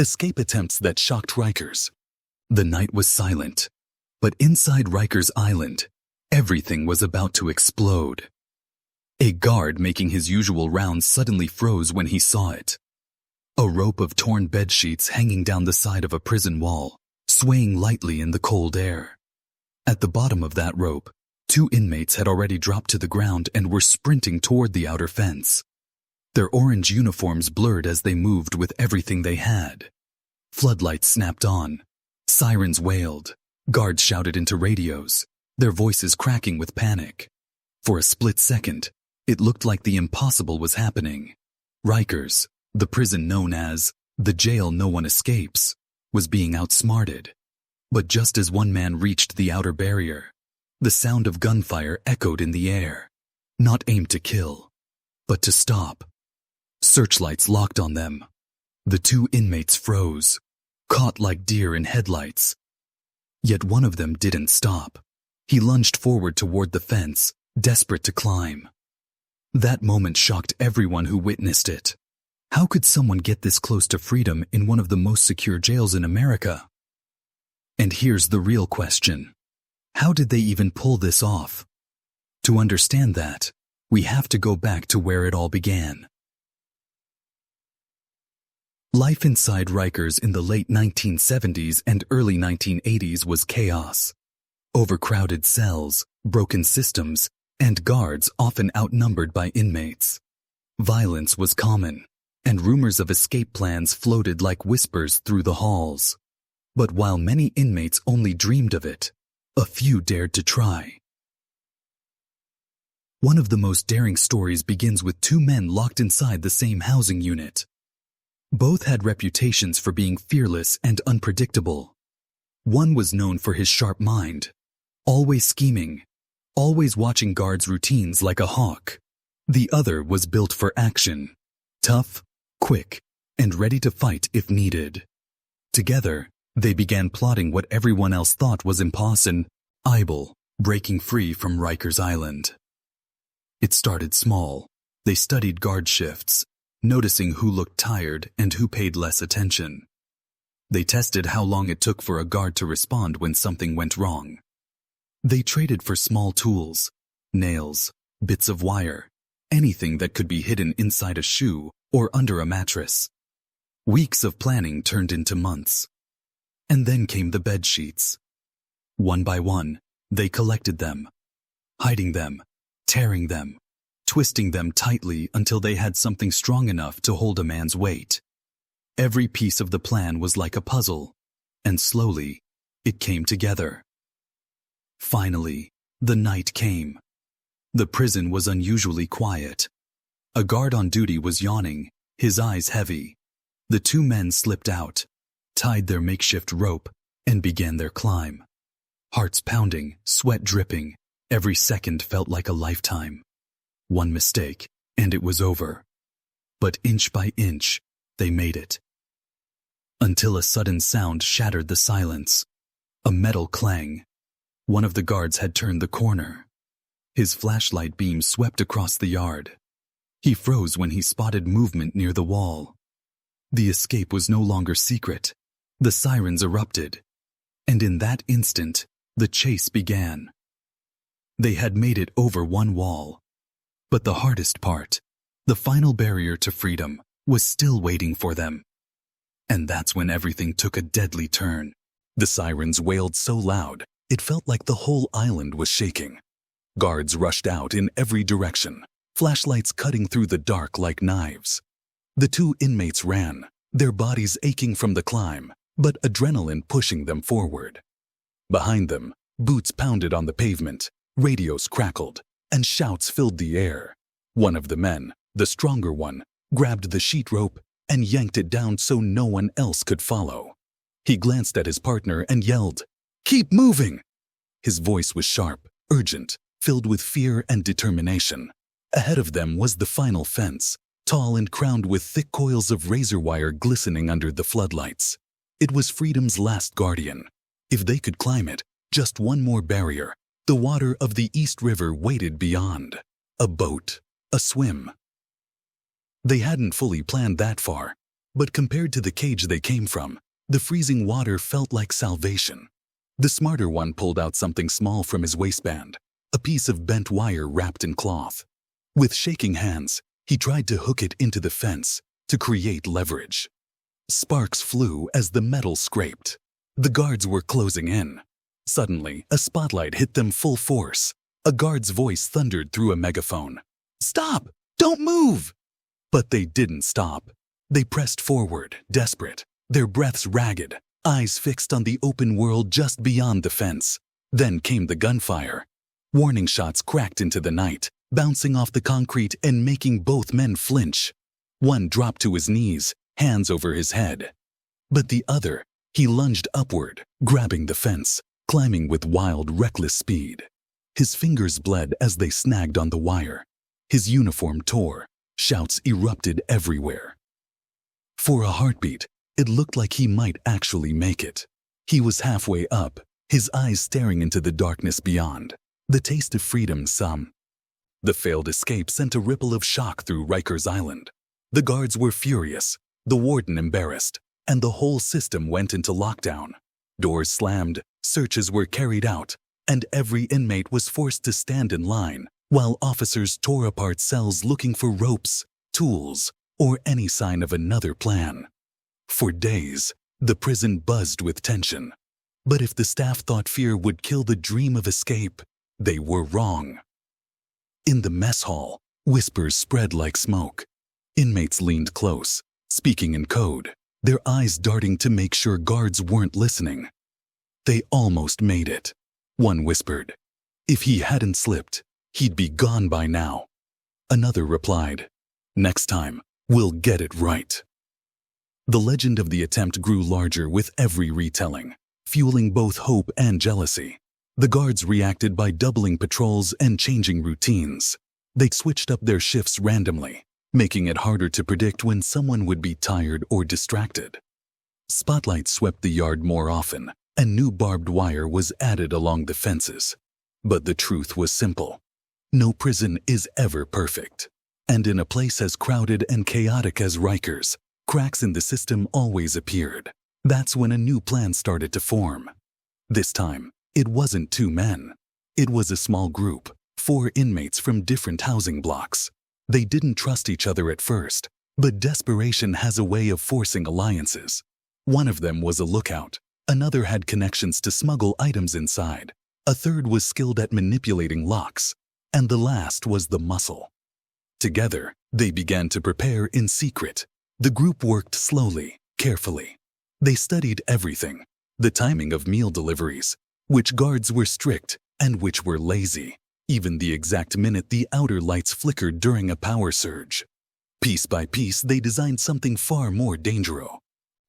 Escape attempts that shocked Rikers. The night was silent, but inside Rikers Island, everything was about to explode. A guard making his usual rounds suddenly froze when he saw it. A rope of torn bedsheets hanging down the side of a prison wall, swaying lightly in the cold air. At the bottom of that rope, 2 inmates had already dropped to the ground and were sprinting toward the outer fence. Their orange uniforms blurred as they moved with everything they had. Floodlights snapped on. Sirens wailed. Guards shouted into radios, their voices cracking with panic. For a split second, it looked like the impossible was happening. Rikers, the prison known as the jail no one escapes, was being outsmarted. But just as one man reached the outer barrier, the sound of gunfire echoed in the air, not aimed to kill, but to stop. Searchlights locked on them. The 2 inmates froze, caught like deer in headlights. Yet one of them didn't stop. He lunged forward toward the fence, desperate to climb. That moment shocked everyone who witnessed it. How could someone get this close to freedom in one of the most secure jails in America? And here's the real question. How did they even pull this off? To understand that, we have to go back to where it all began. Life inside Rikers in the late 1970s and early 1980s was chaos. Overcrowded cells, broken systems, and guards often outnumbered by inmates. Violence was common, and rumors of escape plans floated like whispers through the halls. But while many inmates only dreamed of it, a few dared to try. One of the most daring stories begins with 2 men locked inside the same housing unit. Both had reputations for being fearless and unpredictable. One was known for his sharp mind, always scheming, always watching guards' routines like a hawk. The other was built for action, tough, quick, and ready to fight if needed. Together, they began plotting what everyone else thought was impossible, breaking free from Rikers Island. It started small. They studied guard shifts, noticing who looked tired and who paid less attention. They tested how long it took for a guard to respond when something went wrong. They traded for small tools, nails, bits of wire, anything that could be hidden inside a shoe or under a mattress. Weeks of planning turned into months. And then came the bed sheets. One by one, they collected them, hiding them, tearing them, twisting them tightly until they had something strong enough to hold a man's weight. Every piece of the plan was like a puzzle, and slowly, it came together. Finally, the night came. The prison was unusually quiet. A guard on duty was yawning, his eyes heavy. The 2 men slipped out, tied their makeshift rope, and began their climb. Hearts pounding, sweat dripping, every second felt like a lifetime. One mistake, and it was over. But inch by inch, they made it. Until a sudden sound shattered the silence. A metal clang. One of the guards had turned the corner. His flashlight beam swept across the yard. He froze when he spotted movement near the wall. The escape was no longer secret. The sirens erupted. And in that instant, the chase began. They had made it over one wall. But the hardest part, the final barrier to freedom, was still waiting for them. And that's when everything took a deadly turn. The sirens wailed so loud, it felt like the whole island was shaking. Guards rushed out in every direction, flashlights cutting through the dark like knives. The 2 inmates ran, their bodies aching from the climb, but adrenaline pushing them forward. Behind them, boots pounded on the pavement, radios crackled, and shouts filled the air. One of the men, the stronger one, grabbed the sheet rope and yanked it down so no one else could follow. He glanced at his partner and yelled, "Keep moving!" His voice was sharp, urgent, filled with fear and determination. Ahead of them was the final fence, tall and crowned with thick coils of razor wire glistening under the floodlights. It was freedom's last guardian. If they could climb it, just one more barrier, the water of the East River waited beyond. A boat, a swim. They hadn't fully planned that far, But compared to the cage they came from, the freezing water felt like salvation. The smarter one pulled out something small from his waistband, a piece of bent wire wrapped in cloth. With shaking hands, he tried to hook it into the fence to create leverage. Sparks flew as the metal scraped. The guards were closing in. Suddenly, a spotlight hit them full force. A guard's voice thundered through a megaphone. "Stop! Don't move!" But they didn't stop. They pressed forward, desperate, their breaths ragged, eyes fixed on the open world just beyond the fence. Then came the gunfire. Warning shots cracked into the night, bouncing off the concrete and making both men flinch. One dropped to his knees, hands over his head. But the other, he lunged upward, grabbing the fence, climbing with wild, reckless speed. His fingers bled as they snagged on the wire. His uniform tore. Shouts erupted everywhere. For a heartbeat, it looked like he might actually make it. He was halfway up, his eyes staring into the darkness beyond. The taste of freedom some. The failed escape sent a ripple of shock through Rikers Island. The guards were furious, the warden embarrassed, and the whole system went into lockdown. Doors slammed, searches were carried out, and every inmate was forced to stand in line while officers tore apart cells looking for ropes, tools, or any sign of another plan. For days, the prison buzzed with tension. But if the staff thought fear would kill the dream of escape, they were wrong. In the mess hall, whispers spread like smoke. Inmates leaned close, speaking in code, their eyes darting to make sure guards weren't listening. They almost made it. One whispered, "If he hadn't slipped, he'd be gone by now." Another replied, "Next time, we'll get it right." The legend of the attempt grew larger with every retelling, fueling both hope and jealousy. The guards reacted by doubling patrols and changing routines. They switched up their shifts randomly, making it harder to predict when someone would be tired or distracted. Spotlights swept the yard more often, and new barbed wire was added along the fences. But the truth was simple. No prison is ever perfect. And in a place as crowded and chaotic as Rikers, cracks in the system always appeared. That's when a new plan started to form. This time, it wasn't 2 men. It was a small group, 4 inmates from different housing blocks. They didn't trust each other at first, but desperation has a way of forcing alliances. One of them was a lookout. Another had connections to smuggle items inside. A third was skilled at manipulating locks. And the last was the muscle. Together, they began to prepare in secret. The group worked slowly, carefully. They studied everything, the timing of meal deliveries, which guards were strict and which were lazy, even the exact minute the outer lights flickered during a power surge. Piece by piece, they designed something far more dangerous.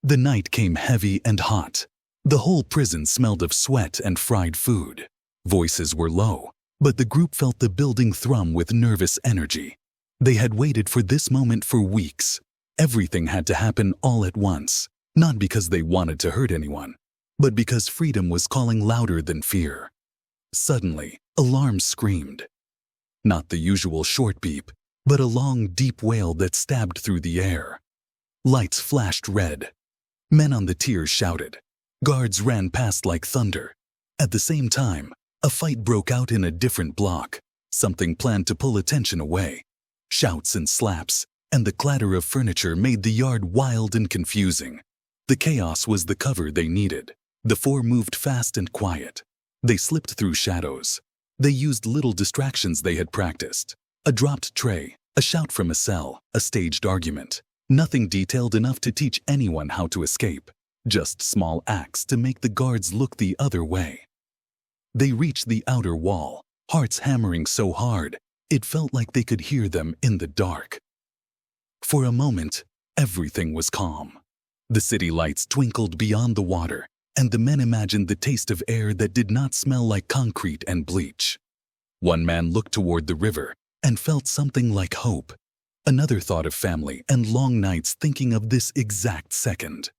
The night came heavy and hot. The whole prison smelled of sweat and fried food. Voices were low, but the group felt the building thrum with nervous energy. They had waited for this moment for weeks. Everything had to happen all at once, not because they wanted to hurt anyone, but because freedom was calling louder than fear. Suddenly, alarms screamed. Not the usual short beep, but a long, deep wail that stabbed through the air. Lights flashed red. Men on the tiers shouted. Guards ran past like thunder. At the same time, a fight broke out in a different block, something planned to pull attention away. Shouts and slaps, and the clatter of furniture made the yard wild and confusing. The chaos was the cover they needed. The 4 moved fast and quiet. They slipped through shadows. They used little distractions they had practiced. A dropped tray, a shout from a cell, a staged argument. Nothing detailed enough to teach anyone how to escape. Just small acts to make the guards look the other way. They reached the outer wall, hearts hammering so hard, it felt like they could hear them in the dark. For a moment, everything was calm. The city lights twinkled beyond the water, and the men imagined the taste of air that did not smell like concrete and bleach. One man looked toward the river and felt something like hope. Another thought of family and long nights thinking of this exact second.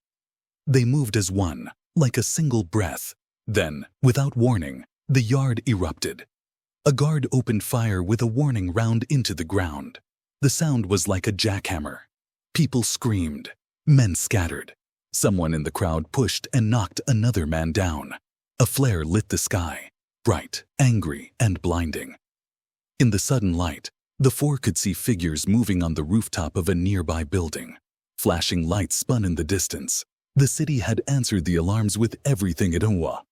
They moved as one, like a single breath. Then, without warning, the yard erupted. A guard opened fire with a warning round into the ground. The sound was like a jackhammer. People screamed. Men scattered. Someone in the crowd pushed and knocked another man down. A flare lit the sky, bright, angry, and blinding. In the sudden light, the four could see figures moving on the rooftop of a nearby building. Flashing lights spun in the distance. The city had answered the alarms with everything it owned.